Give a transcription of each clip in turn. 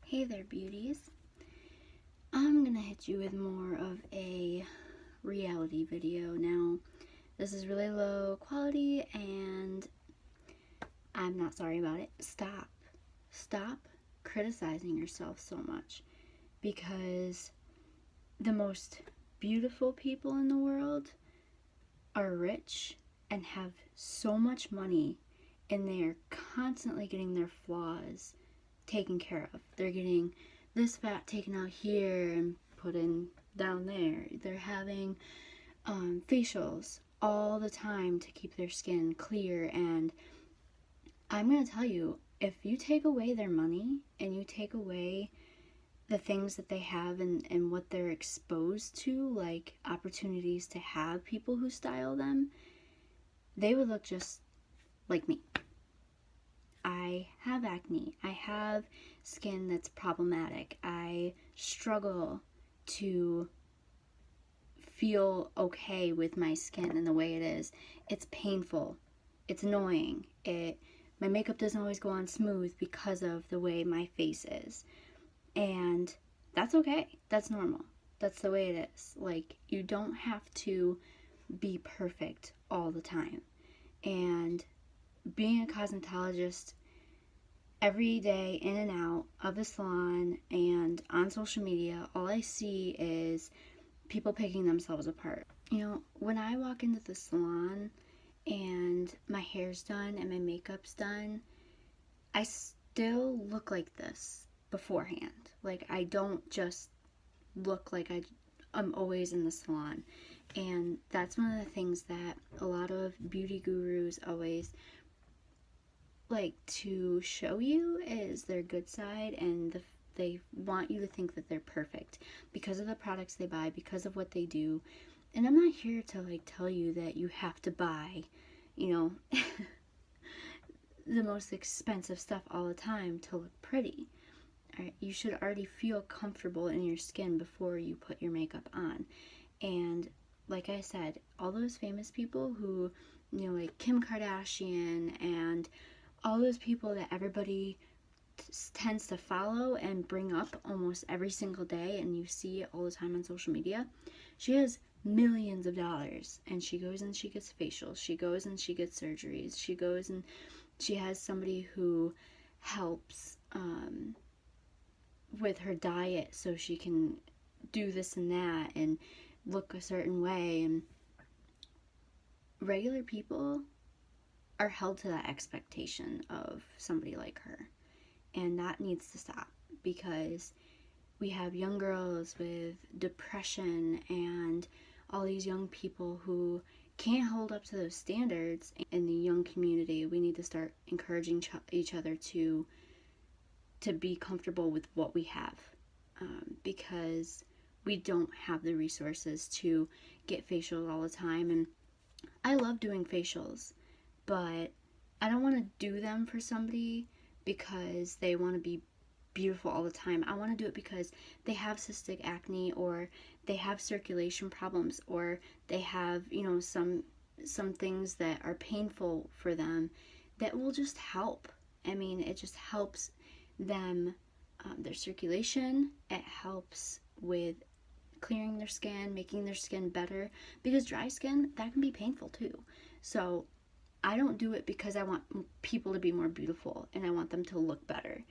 Hey there, beauties. I'm gonna hit you with more of a reality video. Now, this is really low quality and I'm not sorry about it. Stop criticizing yourself so much, because the most beautiful people in the world are rich and have so much money, and they are constantly getting their flaws taken care of. They're getting this fat taken out here and put in down there. They're having facials all the time to keep their skin clear. And I'm going to tell you, if you take away their money and you take away the things that they have and what they're exposed to, like opportunities to have people who style them, they would look just like me. I have acne. I have skin that's problematic. I struggle to feel okay with my skin and the way it is. It's painful. It's annoying. My makeup doesn't always go on smooth because of the way my face is. And that's okay. That's normal. That's the way it is. Like, you don't have to be perfect all the time. And being a cosmetologist, every day in and out of the salon and on social media, all I see is people picking themselves apart. You know, when I walk into the salon and my hair's done and my makeup's done, I still look like this beforehand. Like, I don't just look like I'm always in the salon. And that's one of the things that a lot of beauty gurus always like to show you is their good side, and they want you to think that they're perfect because of the products they buy, because of what they do. And I'm not here to like tell you that you have to buy, you know, the most expensive stuff all the time to look pretty. Alright, you should already feel comfortable in your skin before you put your makeup on. And like I said, all those famous people who, you know, like Kim Kardashian and all those people that everybody tends to follow and bring up almost every single day, and you see it all the time on social media, she has millions of dollars, and she goes and she gets facials, she goes and she gets surgeries, she goes and she has somebody who helps with her diet so she can do this and that and look a certain way. And regular people are held to that expectation of somebody like her, and that needs to stop, because we have young girls with depression and all these young people who can't hold up to those standards. In the young community, we need to start encouraging each other to be comfortable with what we have, because we don't have the resources to get facials all the time. And I love doing facials, but I don't want to do them for somebody because they want to be beautiful all the time. I want to do it because they have cystic acne, or they have circulation problems, or they have, you know, some things that are painful for them that will just help. I mean, it just helps them, their circulation. It helps with clearing their skin, making their skin better, because dry skin, that can be painful too. So I don't do it because I want people to be more beautiful and I want them to look better.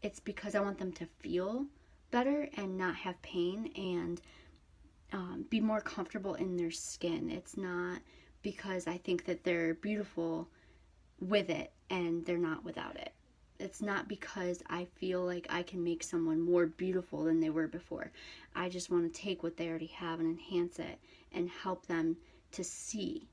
It's because I want them to feel better and not have pain, and be more comfortable in their skin. It's not because I think that they're beautiful with it and they're not without it. It's not because I feel like I can make someone more beautiful than they were before. I just want to take what they already have and enhance it and help them to see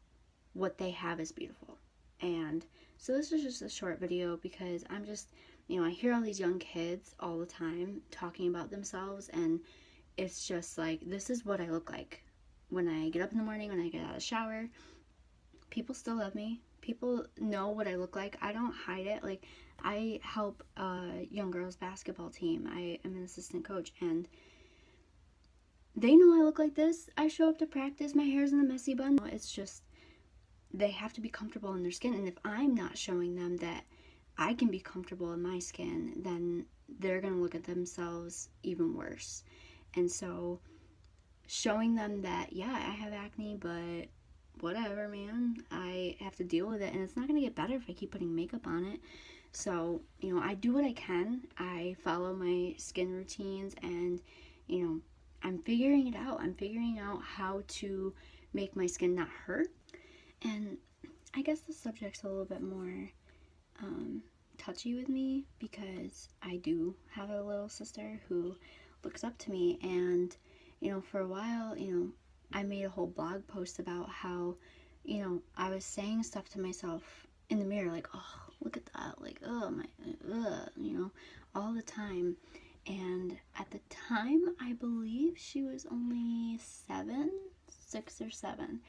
what they have as beautiful. And so this is just a short video because I'm just, you know, I hear all these young kids all the time talking about themselves, and it's just like, this is what I look like when I get up in the morning, when I get out of the shower. People still love me. People know what I look like. I don't hide it. Like, I help a young girls basketball team. I am an assistant coach, and they know I look like this. I show up to practice, my hair's in a messy bun. It's just, they have to be comfortable in their skin. And if I'm not showing them that I can be comfortable in my skin, then they're going to look at themselves even worse. And so showing them that, yeah, I have acne, but whatever, man, I have to deal with it, and it's not going to get better if I keep putting makeup on it. So, I do what I can. I follow my skin routines, and, I'm figuring it out. I'm figuring out how to make my skin not hurt. And I guess the subject's a little bit more touchy with me because I do have a little sister who looks up to me, and for a while, I made a whole blog post about how, I was saying stuff to myself in the mirror, like, oh, look at that, like, oh, my, all the time. And at the time, I believe she was only 6 or 7.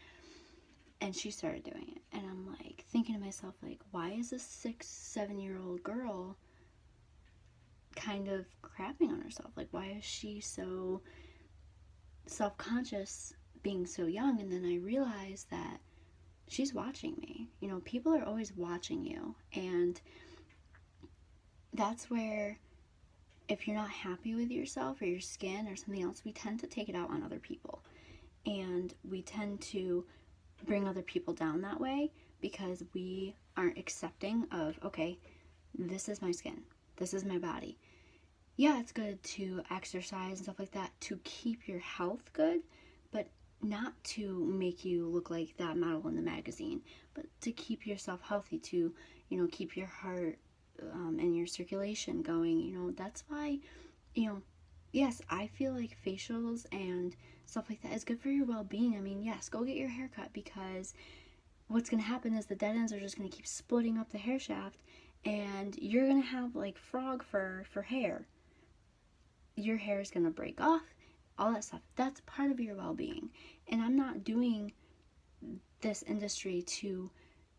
And she started doing it. And I'm like, thinking to myself, like, why is this 6, 7-year-old girl kind of crapping on herself? Like, why is she so self-conscious being so young? And then I realized that she's watching me. People are always watching you. And that's where, if you're not happy with yourself or your skin or something else, we tend to take it out on other people. And we tend to bring other people down that way because we aren't accepting of, okay, this is my skin, this is my body. Yeah, it's good to exercise and stuff like that to keep your health good, but not to make you look like that model in the magazine, but to keep yourself healthy, to keep your heart and your circulation going. That's why, yes, I feel like facials and stuff like that is good for your well-being. I mean, yes, go get your hair cut, because what's going to happen is the dead ends are just going to keep splitting up the hair shaft, and you're going to have like frog fur for hair. Your hair is going to break off, all that stuff. That's part of your well-being. And I'm not doing this industry to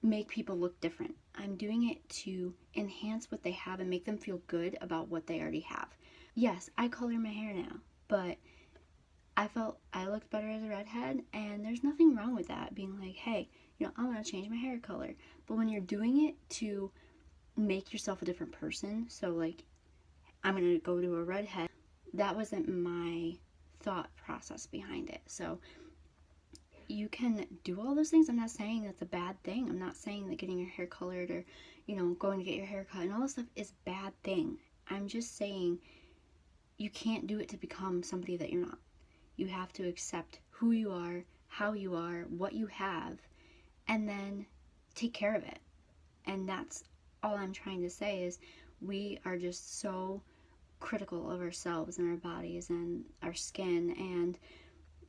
make people look different. I'm doing it to enhance what they have and make them feel good about what they already have. Yes, I color my hair now, but I felt I looked better as a redhead, and there's nothing wrong with that, being like, hey, I want to change my hair color. But when you're doing it to make yourself a different person, so like, I'm going to go to a redhead, that wasn't my thought process behind it. So you can do all those things. I'm not saying that's a bad thing. I'm not saying that getting your hair colored or, going to get your hair cut and all this stuff is a bad thing. I'm just saying you can't do it to become somebody that you're not. You have to accept who you are, how you are, what you have, and then take care of it. And that's all I'm trying to say is we are just so critical of ourselves and our bodies and our skin, and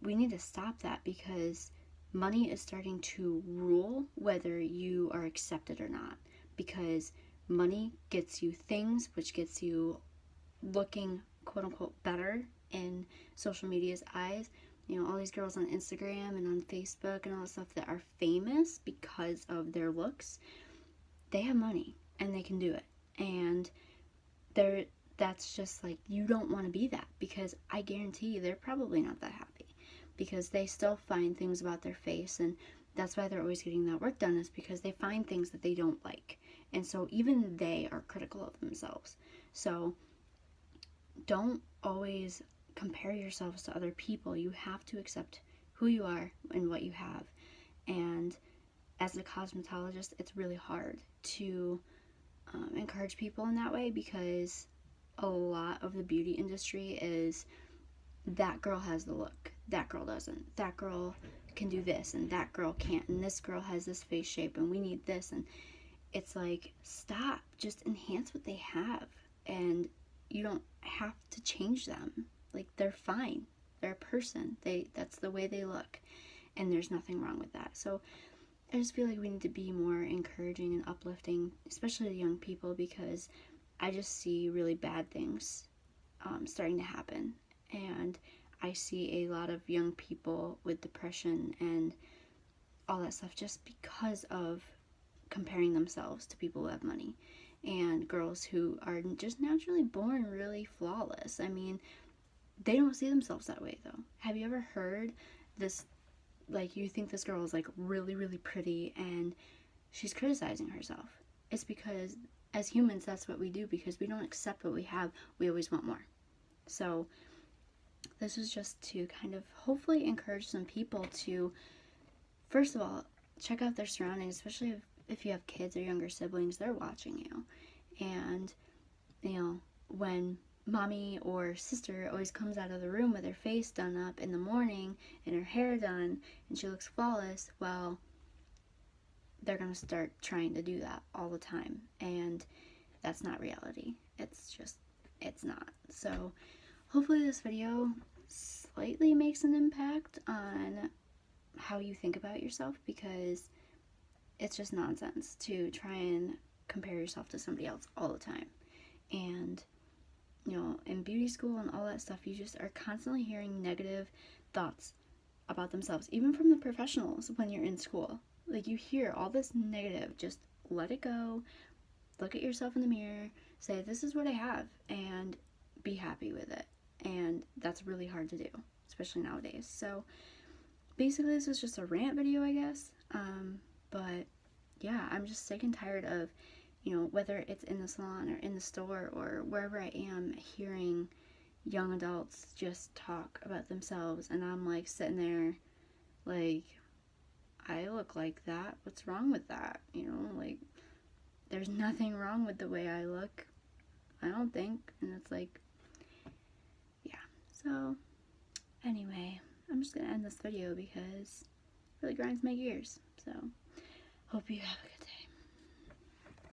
we need to stop that because money is starting to rule whether you are accepted or not, because money gets you things, which gets you looking quote unquote better in social media's eyes. All these girls on Instagram and on Facebook and all that stuff that are famous because of their looks, they have money and they can do it. And that's just like, you don't want to be that, because I guarantee you they're probably not that happy, because they still find things about their face, and that's why they're always getting that work done, is because they find things that they don't like. And so even they are critical of themselves. So don't always compare yourselves to other people. You have to accept who you are and what you have. And as a cosmetologist, it's really hard to encourage people in that way, because a lot of the beauty industry is, that girl has the look, that girl doesn't, that girl can do this and that girl can't, and this girl has this face shape and we need this. And it's like, stop, just enhance what they have, and you don't have to change them. Like, they're fine, they're a person, that's the way they look, and there's nothing wrong with that. So I just feel like we need to be more encouraging and uplifting, especially to young people, because I just see really bad things starting to happen. And I see a lot of young people with depression and all that stuff just because of comparing themselves to people who have money, and girls who are just naturally born really flawless. I mean, they don't see themselves that way, though. Have you ever heard this, like, you think this girl is like really, really pretty and she's criticizing herself? It's because as humans, that's what we do, because we don't accept what we have. We always want more. So this is just to kind of hopefully encourage some people to, first of all, check out their surroundings, especially if you have kids or younger siblings. They're watching you. And, you know, when mommy or sister always comes out of the room with her face done up in the morning and her hair done and she looks flawless, well, they're going to start trying to do that all the time. And that's not reality. It's not. So hopefully this video slightly makes an impact on how you think about yourself, because it's just nonsense to try and compare yourself to somebody else all the time. And, you know, in beauty school and all that stuff, you just are constantly hearing negative thoughts about themselves, even from the professionals when you're in school. Like, you hear all this negative. Just let it go. Look at yourself in the mirror. Say, this is what I have, and be happy with it. And that's really hard to do, especially nowadays. So basically, this is just a rant video, I guess. But yeah, I'm just sick and tired of, you know, whether it's in the salon or in the store or wherever I am, hearing young adults just talk about themselves, and I'm like sitting there like, I look like that. What's wrong with that? You know, like, there's nothing wrong with the way I look, I don't think. And it's like, yeah. So anyway, I'm just gonna end this video because it really grinds my gears. So hope you have a good